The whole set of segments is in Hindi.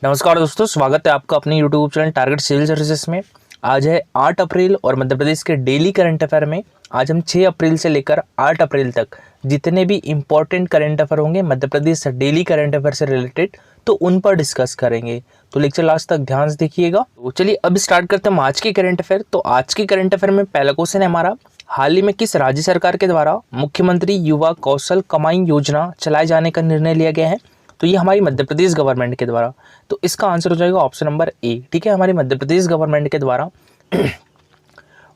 नमस्कार दोस्तों, स्वागत है आपका अपने YouTube channel target civil services में। आज है 8 अप्रैल और मध्य प्रदेश के डेली करंट अफेयर में आज हम 6 अप्रैल से लेकर 8 अप्रैल तक जितने भी इंपॉर्टेंट करंट अफेयर होंगे Madhya Pradesh daily current affair से रिलेटेड, तो उन पर डिस्कस करेंगे। तो लेक्चर लास्ट तक ध्यान से देखिएगा। तो चलिए अब स्टार्ट करते हैं आज के करंट अफेयर। तो आज के करंट अफेयर में पहला क्वेश्चन है हमारा, हाल ही में किस राज्य सरकार के द्वारा मुख्यमंत्री युवा कौशल कमाई योजना चलाए जाने का निर्णय लिया गया है? तो ये हमारी मध्य प्रदेश गवर्नमेंट के द्वारा। तो इसका आंसर हो जाएगा ऑप्शन नंबर ए। ठीक है, हमारी मध्य प्रदेश गवर्नमेंट के द्वारा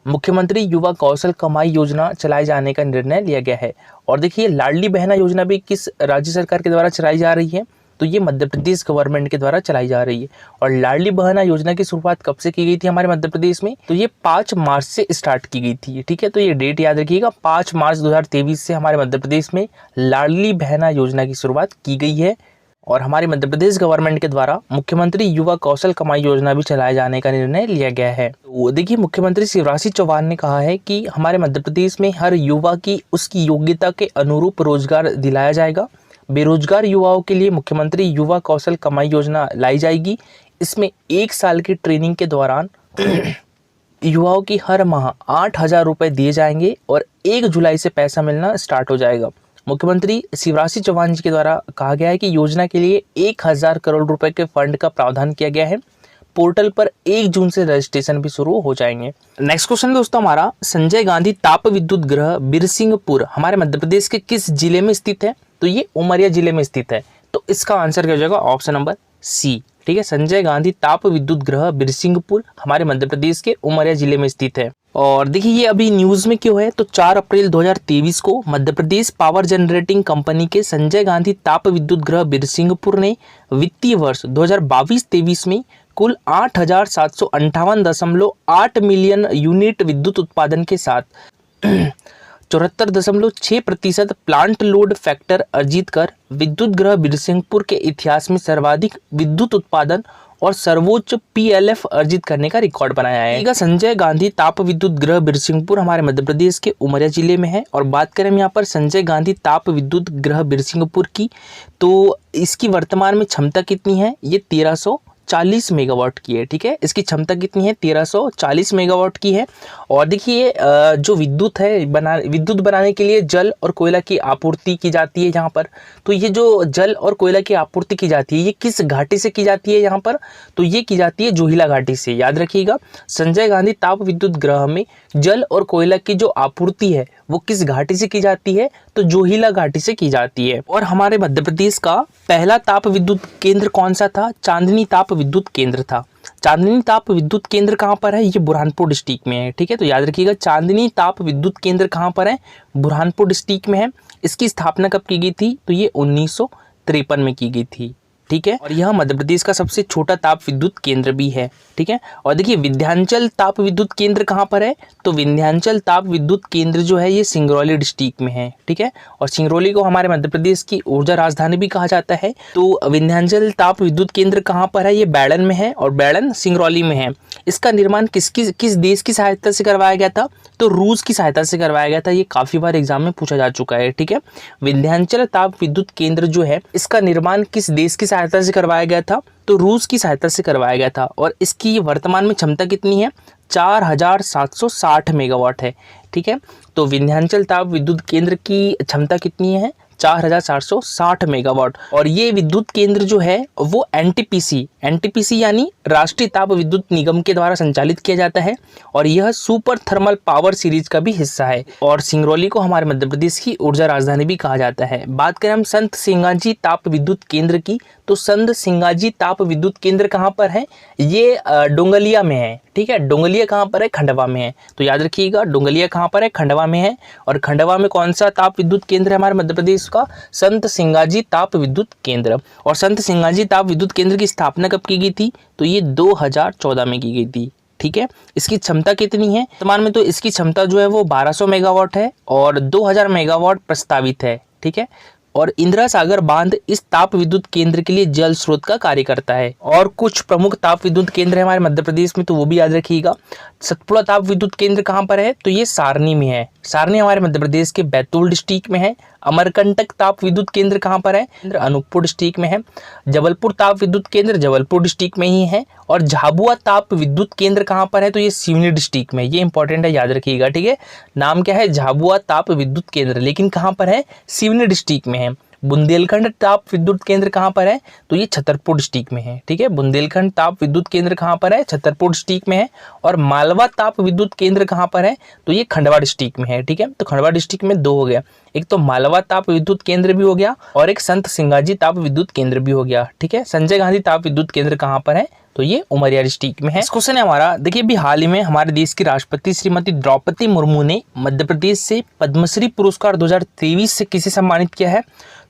मुख्यमंत्री युवा कौशल कमाई योजना चलाए जाने का निर्णय लिया गया है। और देखिए, लाडली बहना योजना भी किस राज्य सरकार के द्वारा चलाई जा रही है? तो ये मध्य प्रदेश गवर्नमेंट के द्वारा चलाई जा रही है। और लाडली बहना योजना की शुरुआत कब से की गई थी हमारे मध्य प्रदेश में? तो ये 5 मार्च से स्टार्ट की गई थी। ठीक है, तो ये डेट याद रखिएगा, 5 मार्च 2023 से हमारे मध्य प्रदेश में लाडली बहना योजना की शुरुआत की गई है। और हमारे मध्य प्रदेश गवर्नमेंट के द्वारा मुख्यमंत्री युवा कौशल कमाई योजना भी चलाए जाने का निर्णय लिया गया है। तो देखिए, मुख्यमंत्री शिवराज सिंह चौहान ने कहा है कि हमारे मध्य प्रदेश में हर युवा की उसकी योग्यता के अनुरूप रोजगार दिलाया जाएगा। बेरोजगार युवाओं के लिए मुख्यमंत्री युवा कौशल कमाई योजना लाई जाएगी। इसमें 1 साल की ट्रेनिंग के दौरान युवाओं की हर माह 8,000 रुपये दिए जाएंगे और 1 जुलाई से पैसा मिलना स्टार्ट हो जाएगा। मुख्यमंत्री शिवराज सिंह चौहान जी के द्वारा कहा गया है कि योजना के लिए 1,000 करोड़ रुपए के फंड का प्रावधान किया गया है। पोर्टल पर 1 जून से रजिस्ट्रेशन भी शुरू हो जाएंगे। नेक्स्ट क्वेश्चन दोस्तों हमारा, संजय गांधी ताप विद्युत गृह बिरसिंहपुर हमारे मध्य प्रदेश के किस जिले में स्थित है? तो ये उमरिया जिले में स्थित है। तो इसका आंसर क्या हो जाएगा? Option number C. ठीक है, संजय गांधी ताप विद्युत गृह बिरसिंहपुर हमारे मध्य प्रदेश के उमरिया जिले में स्थित है। और देखिए, ये अभी न्यूज में क्यों है? तो 4 अप्रैल 2023 को Madhya Pradesh power generating company के संजय गांधी ताप विद्युत गृह बिरसिंहपुर ने वित्तीय वर्ष 2022-23 में कुल 8,758.8 मिलियन यूनिट विद्युत उत्पादन के साथ 74.6% प्लांट लोड फैक्टर अर्जित कर विद्युत गृह बिरसिंहपुर के इतिहास में सर्वाधिक विद्युत उत्पादन और सर्वोच्च PLF अर्जित करने का रिकॉर्ड बनाया है। संजय गांधी ताप विद्युत गृह बिरसिंहपुर हमारे मध्य प्रदेश के उमरिया जिले में है। और बात करें हम यहाँ पर संजय गांधी ताप विद्युत गृह बिरसिंहपुर की, तो इसकी वर्तमान में क्षमता कितनी है? ये 1340 मेगावाट की है। ठीक है, इसकी क्षमता कितनी है? 1340 मेगावाट की है। और देखिए, जो विद्युत है विद्युत बनाने के लिए जल और कोयला की आपूर्ति की जाती है यहाँ पर। तो ये जो जल और कोयला की आपूर्ति की जाती है, ये किस घाटी से की जाती है यहाँ पर? तो ये की जाती है जोहिला घाटी से। याद रखिएगा, संजय गांधी ताप विद्युत गृह में जल और कोयला की जो आपूर्ति है वो किस घाटी से की जाती है? तो जोहिला घाटी से की जाती है। और हमारे मध्य प्रदेश का पहला ताप विद्युत केंद्र कौन सा था? चांदनी ताप विद्युत केंद्र था। चांदनी ताप विद्युत केंद्र कहाँ पर है? ये बुरहानपुर डिस्ट्रिक्ट में है। ठीक है, तो याद रखिएगा, चांदनी ताप विद्युत केंद्र कहाँ पर है? बुरहानपुर डिस्ट्रिक्ट में है। इसकी स्थापना कब की गई थी? तो ये 1953 में की गई थी। ठीक है, और यह मध्य प्रदेश का सबसे छोटा ताप विद्युत केंद्र भी है। ठीक है, और देखिए, विंध्याचल ताप विद्युत केंद्र कहाँ पर है? तो विंध्याचल ताप विद्युत केंद्र जो है ये सिंगरौली डिस्ट्रिक्ट में है। ठीक है, और सिंगरौली को हमारे मध्य प्रदेश की ऊर्जा राजधानी भी कहा जाता है। तो विंध्याचल ताप विद्युत केंद्र कहाँ पर है? ये बैडन में है और बैडन सिंगरौली में है। इसका निर्माण किस देश की सहायता से करवाया गया था? तो रूस की सहायता से करवाया गया था। ये काफी बार एग्जाम में पूछा जा चुका है। ठीक है, विंध्याचल ताप विद्युत केंद्र जो है इसका निर्माण किस देश की सहायता से करवाया गया था? तो रूस की सहायता से करवाया गया था। और इसकी वर्तमान में क्षमता कितनी है? 4,760 मेगावाट है। ठीक है, तो विंध्याचल ताप विद्युत केंद्र की क्षमता कितनी है? 4,460 मेगावाट। और ये विद्युत केंद्र जो है वो एनटीपीसी यानी राष्ट्रीय ताप विद्युत निगम के द्वारा संचालित किया जाता है। और यह सुपर थर्मल पावर सीरीज का भी हिस्सा है। और सिंगरौली को हमारे मध्य प्रदेश की ऊर्जा राजधानी भी कहा जाता है। बात करें हम संत सिंगाजी ताप विद्युत केंद्र की, तो संत सिंगाजी ताप विद्युत केंद्र कहाँ पर है? ये डोंगलिया में है। ठीक है, डोंगलिया कहाँ पर है? खंडवा में है। तो याद रखिएगा, डोंगलिया कहाँ पर है? खंडवा में है। और खंडवा में कौन सा ताप विद्युत केंद्र है हमारे मध्य प्रदेश का? संत सिंगाजी ताप विद्युत केंद्र। और संत सिंगाजी ताप विद्युत केंद्र की स्थापना कब की गई थी? तो ये 2014 में की गई थी। ठीक है, इसकी क्षमता कितनी है वर्तमान में? तो इसकी क्षमता जो है वो 1200 मेगावाट है और 2000 मेगावाट प्रस्तावित है। ठीक है, और इंदिरा सागर बांध इस ताप विद्युत केंद्र के लिए जल स्रोत का कार्य करता है। और कुछ प्रमुख ताप विद्युत केंद्र है हमारे मध्य प्रदेश में, तो वो भी याद रखिएगा। सतपुड़ा ताप विद्युत केंद्र कहाँ पर है? तो ये सारनी में है। सारनी हमारे मध्य प्रदेश के बैतूल डिस्ट्रिक्ट में है। अमरकंटक ताप विद्युत केंद्र कहाँ पर है? अनूपपुर डिस्ट्रिक्ट में है। जबलपुर ताप विद्युत केंद्र जबलपुर डिस्ट्रिक्ट में ही है। और झाबुआ ताप विद्युत केंद्र कहाँ पर है? तो ये सिवनी डिस्ट्रिक्ट में, ये इंपॉर्टेंट है, याद रखिएगा, ठीक है। नाम क्या है? झाबुआ ताप विद्युत केंद्र, लेकिन कहाँ पर है? सिवनी डिस्ट्रिक्ट में है। बुंदेलखंड ताप विद्युत केंद्र कहाँ पर है? तो ये छतरपुर डिस्ट्रिक्ट में है, ठीक है। बुंदेलखंड ताप विद्युत केंद्र कहाँ पर है? छतरपुर डिस्ट्रिक्ट में है। और मालवा ताप विद्युत केंद्र कहाँ पर है? तो ये खंडवा डिस्ट्रिक्ट में है, ठीक है। तो खंडवा डिस्ट्रिक्ट में दो हो गया, एक तो मालवा ताप विद्युत केंद्र भी हो गया और एक संत सिंगाजी ताप विद्युत केंद्र भी हो गया, ठीक है। संजय गांधी ताप विद्युत केंद्र कहाँ पर है? तो ये उमरिया डिस्ट्रिक्ट में है। इस क्वेश्चन है हमारा, देखिए अभी हाल ही में हमारे देश की राष्ट्रपति श्रीमती द्रौपदी मुर्मू ने मध्य प्रदेश से पद्मश्री पुरस्कार 2023 से किसे सम्मानित किया है?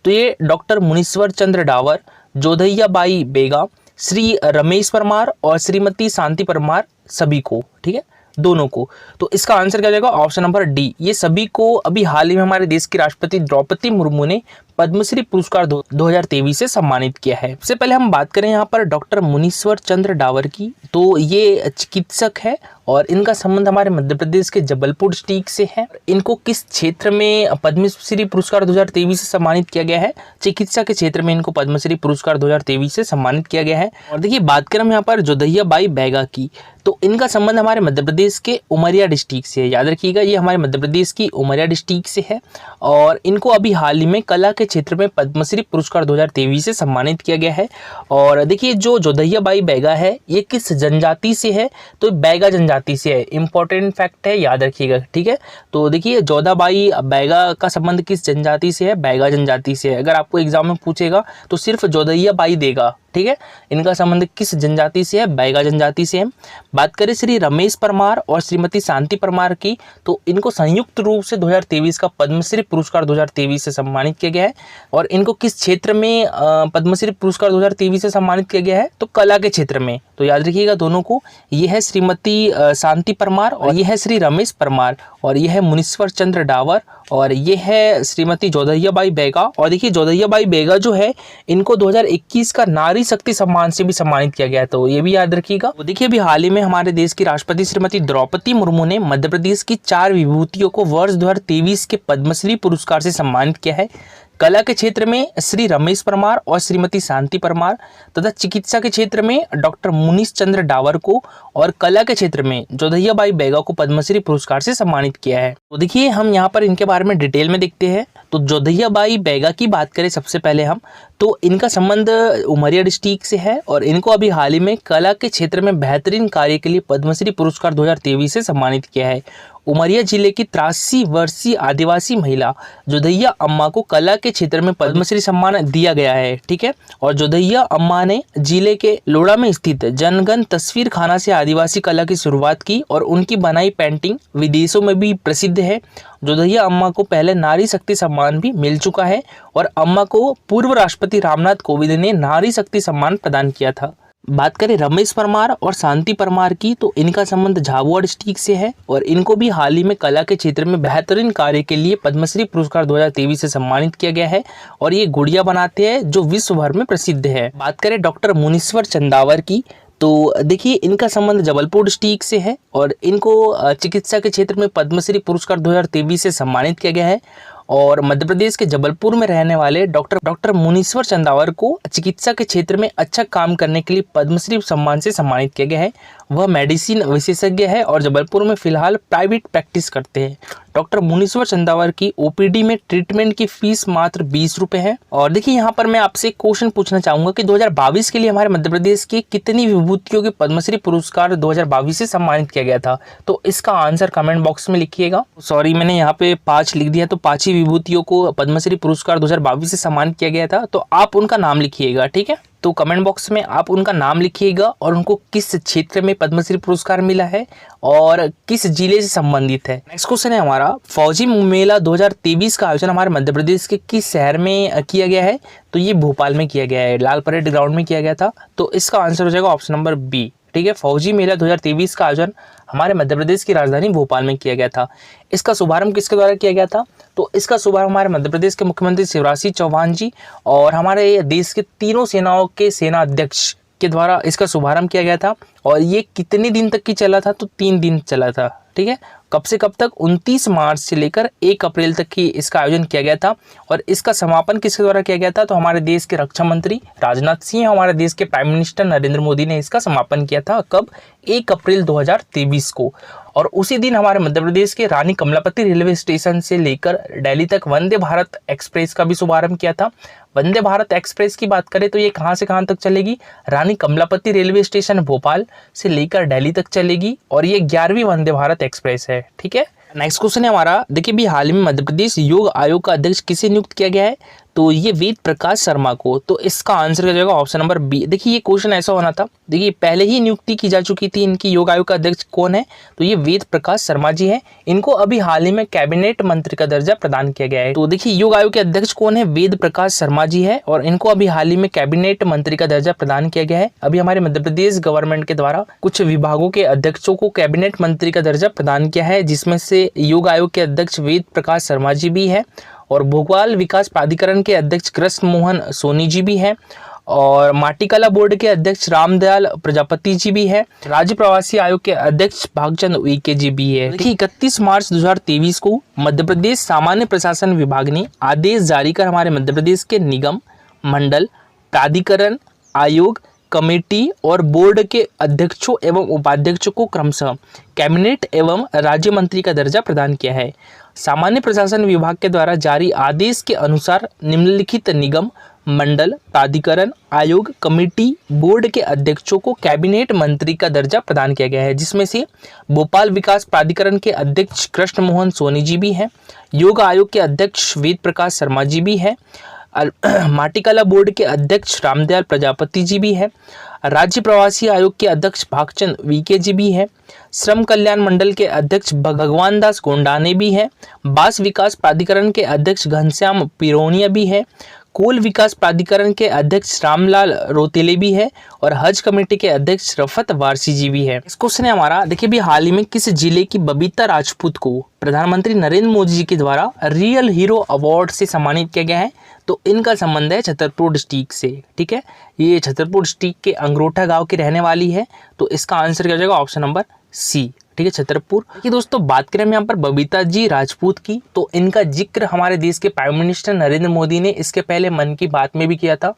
तो ये doctor Munishwar Chandra Dawar, जोधैया by बेगा, श्री रमेश परमार और श्रीमती शांति परमार, सभी को, ठीक है, दोनों को। तो इसका आंसर क्या जाएगा? ऑप्शन नंबर डी, ये सभी को अभी हाल ही में हमारे देश की राष्ट्रपति द्रौपदी मुर्मू ने पद्मश्री पुरस्कार 2023 से सम्मानित किया है। सबसे पहले हम बात करें यहाँ पर डॉक्टर मुनीश्वर चंद्र डावर की, तो ये चिकित्सक है और इनका संबंध हमारे मध्य प्रदेश के जबलपुर डिस्ट्रिक्ट से है। इनको किस क्षेत्र में पद्मश्री पुरस्कार 2023 से सम्मानित किया गया है? चिकित्सा के क्षेत्र में इनको पद्मश्री पुरस्कार 2023 से सम्मानित किया गया है। और देखिए बात करें हम यहाँ पर जोधैया बाई बेगा की, तो इनका संबंध हमारे मध्य प्रदेश के उमरिया डिस्ट्रिक्ट से है, याद रखिएगा, ये हमारे मध्य प्रदेश की उमरिया डिस्ट्रिक्ट से है। और इनको अभी हाल ही में कला के क्षेत्र में पद्मश्री पुरस्कार 2023 से सम्मानित किया गया है। और देखिए जो जोधैया बाई बेगा है, ये किस जनजाति से है? तो बैगा जनजाति से है, इंपॉर्टेंट फैक्ट है, याद रखिएगा, ठीक है। तो देखिए जोधा बाई बेगा का संबंध किस जनजाति से है? बैगा जनजाति से है। अगर आपको एग्जाम में पूछेगा तो सिर्फ जोधैया बाई देगा, ठीक है। इनका संबंध किस जनजाति से है? बैगा जनजाति से है। बात करें श्री रमेश परमार और श्रीमती शांति परमार की, तो इनको संयुक्त रूप से 2023 का पद्मश्री पुरस्कार 2023 से सम्मानित किया गया है। और इनको किस क्षेत्र में पद्मश्री पुरस्कार 2023 से सम्मानित किया गया है? तो कला के क्षेत्र में। तो याद रखिएगा दोनों को, ये है श्रीमती शांति परमार और ये है श्री रमेश परमार, और ये है मुनीश्वर चंद्र डावर और ये है श्रीमती जोधैया बाई बेगा। और देखिए जोधैया बाई बेगा जो है, इनको 2021 का नारी शक्ति सम्मान से भी सम्मानित किया गया है, तो ये भी याद रखिएगा। तो देखिए अभी हाल ही में हमारे देश की राष्ट्रपति श्रीमती द्रौपदी मुर्मू ने मध्य प्रदेश की 4 विभूतियों को वर्ष 2023 के पद्मश्री पुरस्कार से सम्मानित किया है। कला के क्षेत्र में श्री रमेश परमार और श्रीमती शांति परमार, तथा चिकित्सा के क्षेत्र में डॉक्टर मुनीश चंद्र डावर को, और कला के क्षेत्र में जोधैया बाई बेगा को पद्मश्री पुरस्कार से सम्मानित किया है। तो देखिए हम यहाँ पर इनके बारे में डिटेल में देखते हैं। तो जोधैया बाई बेगा की बात करें सबसे पहले हम, तो इनका संबंध उमरिया डिस्ट्रिक्ट से है और इनको अभी हाल ही में कला के क्षेत्र में बेहतरीन कार्य के लिए पद्मश्री पुरस्कार 2023 से सम्मानित किया है। उमरिया जिले की 83 वर्षीय आदिवासी महिला जोधैया अम्मा को कला के क्षेत्र में पद्मश्री सम्मान दिया गया है, ठीक है। और जोधैया अम्मा ने जिले के लोड़ा में स्थित जनगण तस्वीर खाना से आदिवासी कला की शुरुआत की और उनकी बनाई पेंटिंग विदेशों में भी प्रसिद्ध है। जोधैया अम्मा को पहले नारी शक्ति सम्मान भी मिल चुका है और अम्मा को पूर्व राष्ट्रपति रामनाथ कोविंद ने नारी शक्ति सम्मान प्रदान किया था। बात करें रमेश परमार और शांति परमार की, तो इनका संबंध झाबुआ डिस्ट्रिक्ट से है और इनको भी हाल ही में कला के क्षेत्र में बेहतरीन कार्य के लिए पद्मश्री पुरस्कार 2023 से सम्मानित किया गया है और ये गुड़िया बनाते हैं जो विश्व भर में प्रसिद्ध है। बात करें डॉक्टर मुनीश्वर चंदावर की, तो देखिए इनका संबंध जबलपुर डिस्ट्रिक्ट से है और इनको चिकित्सा के क्षेत्र में पद्मश्री पुरस्कार 2023 से सम्मानित किया गया है। और मध्य प्रदेश के जबलपुर में रहने वाले डॉक्टर मुनीश्वर चंदावर को चिकित्सा के क्षेत्र में अच्छा काम करने के लिए पद्मश्री सम्मान से सम्मानित किया गया है। वह मेडिसिन विशेषज्ञ है और जबलपुर में फिलहाल प्राइवेट प्रैक्टिस करते हैं। डॉक्टर मुनीश्वर चंदावर की ओपीडी में ट्रीटमेंट की फीस मात्र 20 रुपए है। और देखिए यहाँ पर मैं आपसे क्वेश्चन पूछना चाहूंगा कि 2022 के लिए हमारे मध्य प्रदेश की कितनी विभूतियों के पद्मश्री पुरस्कार 2022 से सम्मानित किया गया था? तो इसका आंसर कमेंट बॉक्स में लिखिएगा। सॉरी मैंने यहाँ पे 5 लिख दिया, तो 5 ही विभूतियों को पद्मश्री पुरस्कार 2022 से सम्मानित किया गया था, तो आप उनका नाम लिखिएगा, ठीक है। तो कमेंट बॉक्स में आप उनका नाम लिखिएगा और उनको किस क्षेत्र में पद्मश्री पुरस्कार मिला है और किस जिले से संबंधित है। नेक्स्ट क्वेश्चन है हमारा, फौजी मेला 2023 का आयोजन हमारे मध्य प्रदेश के किस शहर में किया गया है? तो ये भोपाल में किया गया है, लाल परेड ग्राउंड में किया गया था। तो इसका आंसर हो जाएगा ऑप्शन नंबर बी, ठीक है। फौजी मेला 2023 का आयोजन हमारे मध्य प्रदेश की राजधानी भोपाल में किया गया था। इसका शुभारंभ किसके द्वारा किया गया था? तो इसका शुभारंभ हमारे मध्य प्रदेश के मुख्यमंत्री शिवराज सिंह चौहान जी और हमारे देश के तीनों सेनाओं के सेना अध्यक्ष के द्वारा इसका शुभारंभ किया गया था। और ये कितने दिन तक की चला था? तो 3 दिन चला था, ठीक है। कब से कब तक? 29 मार्च से लेकर 1 अप्रैल तक की इसका आयोजन किया गया था। और इसका समापन किसके द्वारा किया गया था? तो हमारे देश के रक्षा मंत्री राजनाथ सिंह, हमारे देश के प्राइम मिनिस्टर नरेंद्र मोदी ने इसका समापन किया था। कब? 1 अप्रैल 2023 को। और उसी दिन हमारे मध्य प्रदेश के रानी कमलापति रेलवे स्टेशन से लेकर दिल्ली तक वंदे भारत एक्सप्रेस का भी शुभारंभ किया था। वंदे भारत एक्सप्रेस की बात करें तो ये कहाँ से कहाँ तक चलेगी? रानी कमलापति रेलवे स्टेशन भोपाल से लेकर दिल्ली तक चलेगी और ये 11वीं वंदे भारत एक्सप्रेस है, ठीक है। नेक्स्ट क्वेश्चन है हमारा, देखिए भी हाल ही में मध्य प्रदेश योग आयोग का अध्यक्ष किसे नियुक्त किया गया है? तो ये वेद प्रकाश शर्मा को। तो इसका आंसर क्या जाएगा? Option number B. देखिए ये क्वेश्चन ऐसा होना था, देखिए पहले ही नियुक्ति की जा चुकी थी इनकी। योग आयोग का अध्यक्ष कौन है? तो ये वेद प्रकाश शर्मा जी हैं। इनको अभी हाल ही में कैबिनेट मंत्री का दर्जा प्रदान किया गया है। तो देखिए योग आयोग के अध्यक्ष कौन है? वेद प्रकाश शर्मा जी है और इनको अभी हाल ही में कैबिनेट मंत्री का दर्जा प्रदान किया गया है। अभी हमारे मध्य प्रदेश गवर्नमेंट के द्वारा कुछ विभागों के अध्यक्षों को कैबिनेट मंत्री का दर्जा प्रदान किया है, जिसमें से योग आयोग के अध्यक्ष वेद प्रकाश शर्मा जी भी है और भोपाल विकास प्राधिकरण के अध्यक्ष कृष्ण मोहन सोनी जी भी हैं और माटीकला बोर्ड के अध्यक्ष रामदयाल प्रजापति जी भी है। राज्य प्रवासी आयोग के अध्यक्ष भागचंद उइके जी भी है। देखिए 31 मार्च 2023 को मध्य प्रदेश सामान्य प्रशासन विभाग ने आदेश जारी कर हमारे मध्य प्रदेश के निगम, मंडल, प्राधिकरण, आयोग, कमेटी और बोर्ड के अध्यक्षों एवं उपाध्यक्षों को क्रमशः कैबिनेट एवं राज्य मंत्री का दर्जा प्रदान किया है। सामान्य प्रशासन विभाग के द्वारा जारी आदेश के अनुसार निम्नलिखित निगम, मंडल, प्राधिकरण, आयोग, कमेटी, बोर्ड के अध्यक्षों को कैबिनेट मंत्री का दर्जा प्रदान किया गया है, जिसमें से भोपाल विकास प्राधिकरण के अध्यक्ष कृष्ण मोहन सोनी जी भी हैं, योग आयोग के अध्यक्ष वेद प्रकाश शर्मा जी भी हैं, माटीकला बोर्ड के अध्यक्ष रामदयाल प्रजापति जी भी है, राज्य प्रवासी आयोग के अध्यक्ष भागचंद वीके जी भी है, श्रम कल्याण मंडल के अध्यक्ष भगवान दास गोंडाने भी है, बास विकास प्राधिकरण के अध्यक्ष घनश्याम पिरोनिया भी है, कोल विकास प्राधिकरण के अध्यक्ष रामलाल रोतेले भी है और हज कमेटी के अध्यक्ष रफत वारसी जी भी है। इस क्वेश्चन है हमारा, देखिए भी हाल ही में किस जिले की बबीता राजपूत को प्रधानमंत्री नरेंद्र मोदी जी के द्वारा रियल हीरो अवार्ड से सम्मानित किया गया है? तो इनका संबंध है छतरपुर डिस्ट्रिक्ट से, ठीक है। ये छतरपुर डिस्ट्रिक्ट के अंगरोठा गांव की रहने वाली है। तो इसका आंसर क्या हो जाएगा? ऑप्शन नंबर सी, ठीक है, छतरपुर। देखिए दोस्तों, बात करें हम यहाँ पर बबीता जी राजपूत की, तो इनका जिक्र हमारे देश के प्राइम मिनिस्टर नरेंद्र मोदी ने इसके पहले मन की बात में भी किया था।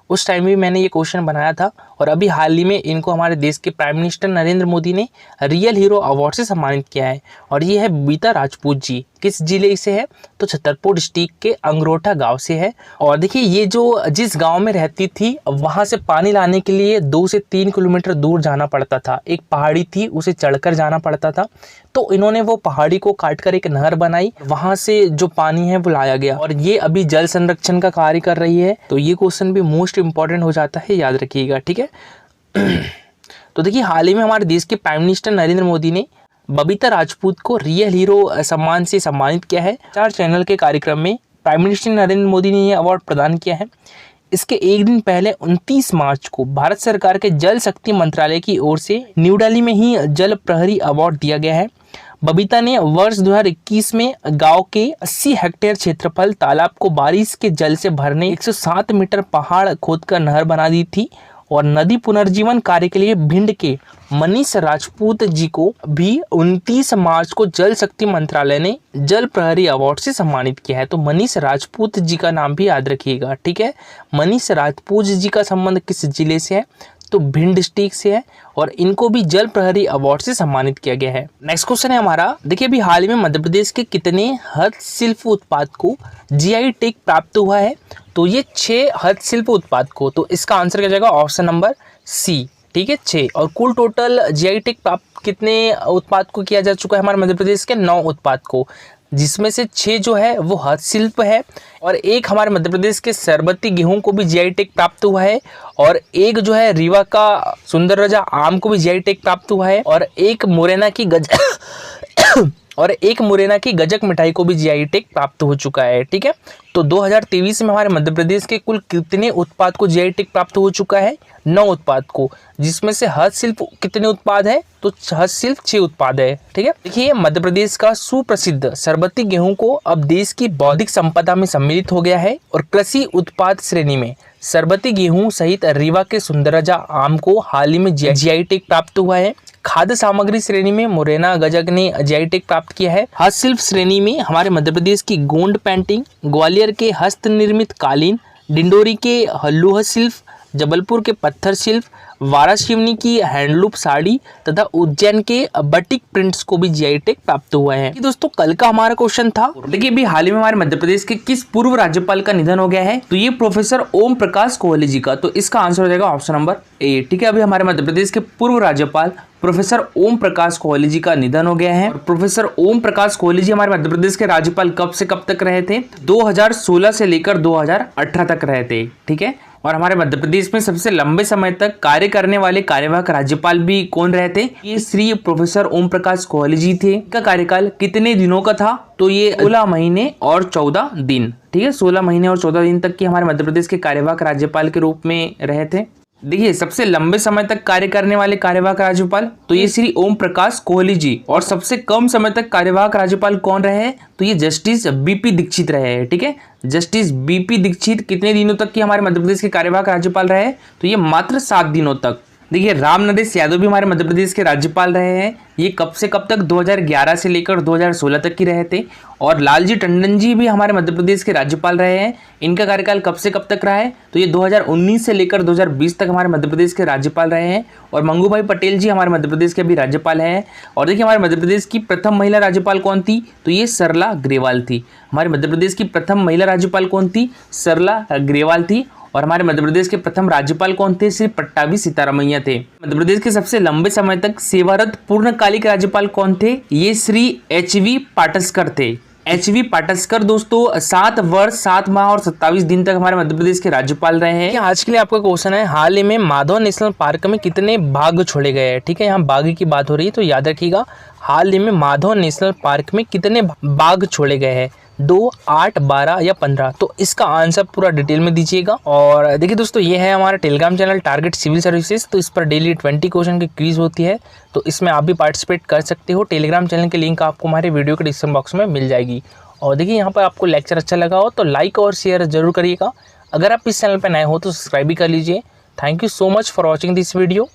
उस टाइम भी मैंने ये क्वेश्चन बनाया था और अभी हाल ही में इनको हमारे देश के प्राइम मिनिस्टर नरेंद्र मोदी ने रियल हीरो अवार्ड से सम्मानित किया है और ये है बबीता राजपूत जी। किस जिले से है? तो छतरपुर डिस्ट्रिक्ट के अंगरोठा गांव से है। और देखिए ये जो जिस गांव में रहती थी वहां से पानी लाने के लिए 2 से 3 किलोमीटर दूर जाना पड़ता था। एक पहाड़ी थी, उसे चढ़कर जाना पड़ता था। तो इन्होंने वो पहाड़ी को काटकर एक नहर बनाई, वहां से जो पानी है वो लाया गया और ये अभी जल संरक्षण का कार्य कर रही है। तो ये क्वेश्चन भी मोस्ट इंपॉर्टेंट हो जाता है, याद रखिएगा, ठीक है। तो देखिए हाल ही में हमारे देश के प्राइम मिनिस्टर नरेंद्र मोदी ने बबीता राजपूत को रियल हीरो सम्मान से सम्मानित किया है। 4 चैनल के कार्यक्रम में प्राइम मिनिस्टर नरेंद्र मोदी ने यह अवार्ड प्रदान किया है। इसके एक दिन पहले 29 मार्च को भारत सरकार के जल शक्ति मंत्रालय की ओर से न्यू दिल्ली में ही जल प्रहरी अवार्ड दिया गया है। बबीता ने वर्ष 2021 में गांव के 80 हेक्टेयर क्षेत्रफल तालाब को बारिश के जल से भरने 107 मीटर पहाड़ खोदकर नहर बना दी थी और नदी पुनर्जीवन कार्य के लिए भिंड के मनीष राजपूत जी को भी 29 मार्च को जल शक्ति मंत्रालय ने जल प्रहरी अवार्ड से सम्मानित किया है। तो मनीष राजपूत जी का नाम भी याद रखिएगा, ठीक है। मनीष राजपूत जी का संबंध किस जिले से है? तो भिंड डिस्ट्रिक्ट से है और इनको भी जल प्रहरी अवार्ड से सम्मानित किया गया है। नेक्स्ट क्वेश्चन है हमारा, देखिए अभी हाल ही में मध्य प्रदेश के कितने हस्तशिल्प उत्पाद को जीआई टैग प्राप्त हुआ है? तो ये 6 हस्तशिल्प उत्पाद को। तो इसका आंसर क्या जाएगा? ऑप्शन नंबर सी, ठीक है, 6। और कुल टोटल जीआई टैग प्राप्त कितने उत्पाद को किया जा चुका है? हमारे मध्य प्रदेश के 9 उत्पाद को, जिसमें से 6 जो है वो हस्तशिल्प है और एक हमारे मध्य प्रदेश के सरबती गेहूं को भी जीआई टैग प्राप्त हुआ है और एक जो है रीवा का सुंदर राजा आम को भी जीआई टैग प्राप्त हुआ है और एक मुरैना की गजक मिठाई को भी जीआई टैग प्राप्त हो चुका है, ठीक है। तो 2023 में हमारे मध्य प्रदेश के कुल कितने उत्पाद को जीआई टैग प्राप्त हो चुका है? 9 उत्पाद को, जिसमें से हस्तशिल्प कितने उत्पाद है? तो हस्तशिल्प 6 उत्पाद है, ठीक है। देखिए मध्य प्रदेश का सुप्रसिद्ध सरबती गेहूं को अब देश की बौद्धिक संपदा में सम्मिलित हो गया है और कृषि उत्पाद श्रेणी में सरबती गेहूं सहित रीवा के सुंदरराजा आम को हाल ही में जीआई टैग प्राप्त हुआ है। खाद्य सामग्री श्रेणी में मुरैना गजक ने जीआई टैग प्राप्त किया है। हस्तशिल्प श्रेणी में हमारे मध्य प्रदेश की गोंड पेंटिंग, ग्वालियर के हस्त निर्मित कालीन, डिंडोरी के लौह शिल्प, जबलपुर के पत्थर शिल्प, वाराशिवनी की हैंडलूम साड़ी तथा उज्जैन के बटिक प्रिंट्स को भी जीआई टैग प्राप्त हुआ है। दोस्तों कल का हमारा क्वेश्चन था, देखिए अभी हाल ही में हमारे मध्य प्रदेश के किस पूर्व राज्यपाल का निधन हो गया है, तो ये प्रोफेसर ओम प्रकाश कोहली जी का, तो इसका आंसर हो जाएगा ऑप्शन नंबर ए। ठीक है, अभी हमारे मध्य प्रदेश के पूर्व राज्यपाल प्रोफेसर ओम प्रकाश कोहली जी का निधन हो गया है। और प्रोफेसर ओम प्रकाश कोहली जी हमारे मध्य प्रदेश के राज्यपाल कब से कब तक रहे थे, 2016 से लेकर 2018 तक रहे थे। ठीक है, और हमारे मध्य प्रदेश में सबसे लंबे समय तक कार्य करने वाले कार्यवाहक राज्यपाल भी कौन रहे थे, ये श्री प्रोफेसर ओम प्रकाश कोहली जी थे। इनका कार्यकाल कितने दिनों का था, तो ये 16 महीने और 14 दिन। ठीक है, 16 महीने और 14 दिन तक की हमारे मध्य प्रदेश के कार्यवाहक राज्यपाल के रूप में रहे थे। देखिए सबसे लंबे समय तक कार्य करने वाले कार्यवाहक राज्यपाल, तो ये श्री ओम प्रकाश कोहली जी। और सबसे कम समय तक कार्यवाहक राज्यपाल कौन रहे हैं, तो ये जस्टिस बीपी दीक्षित रहे हैं। ठीक है, जस्टिस बीपी दीक्षित कितने दिनों तक की हमारे मध्य प्रदेश के कार्यवाहक राज्यपाल रहे, तो ये मात्र 7 दिनों तक। देखिए राम नरेश यादव भी हमारे मध्य प्रदेश के राज्यपाल रहे हैं। ये कब से कब तक, 2011 से लेकर 2016 तक की रहे थे। और लालजी टंडन जी भी हमारे मध्य प्रदेश के राज्यपाल रहे हैं। इनका कार्यकाल कब से कब तक रहा है, तो ये 2019 से लेकर 2020 तक हमारे मध्य प्रदेश के राज्यपाल रहे हैं। और मंगू भाई पटेल जी हमारे मध्य प्रदेश के भी राज्यपाल हैं। और देखिए हमारे मध्य प्रदेश की प्रथम महिला राज्यपाल कौन थी, तो ये सरला ग्रेवाल थी। हमारे मध्य प्रदेश की प्रथम महिला राज्यपाल कौन थी, सरला ग्रेवाल थी। और हमारे मध्य प्रदेश के प्रथम राज्यपाल कौन थे, श्री पट्टाभी सीतारमैया थे। मध्य प्रदेश के सबसे लंबे समय तक सेवारत पूर्णकालिक राज्यपाल कौन थे, ये श्री एच.वी. पाटस्कर थे। एच.वी. पाटस्कर दोस्तों 7 वर्ष 7 माह और 27 दिन तक हमारे मध्य प्रदेश के राज्यपाल रहे हैं। आज के लिए आपका क्वेश्चन है, हाल ही में माधव नेशनल पार्क में कितने बाघ छोड़े गए हैं। ठीक है, यहाँ बाघ की बात हो रही है, तो याद रखिएगा हाल ही में माधव नेशनल पार्क में कितने बाघ छोड़े गए हैं, 2, 8, 12 या 15। तो इसका आंसर पूरा डिटेल में दीजिएगा। और देखिए दोस्तों ये है हमारा Telegram channel target civil services, तो इस पर डेली 20 क्वेश्चन की क्विज होती है, तो इसमें आप भी पार्टिसिपेट कर सकते हो। टेलीग्राम चैनल की लिंक आपको हमारे वीडियो के डिस्क्रिप्शन बॉक्स में मिल जाएगी। और देखिए यहाँ पर आपको लेक्चर अच्छा लगा हो तो लाइक और शेयर जरूर करिएगा। अगर आप इस चैनल पर नए हो तो सब्सक्राइब भी कर लीजिए। Thank you so much for watching this video.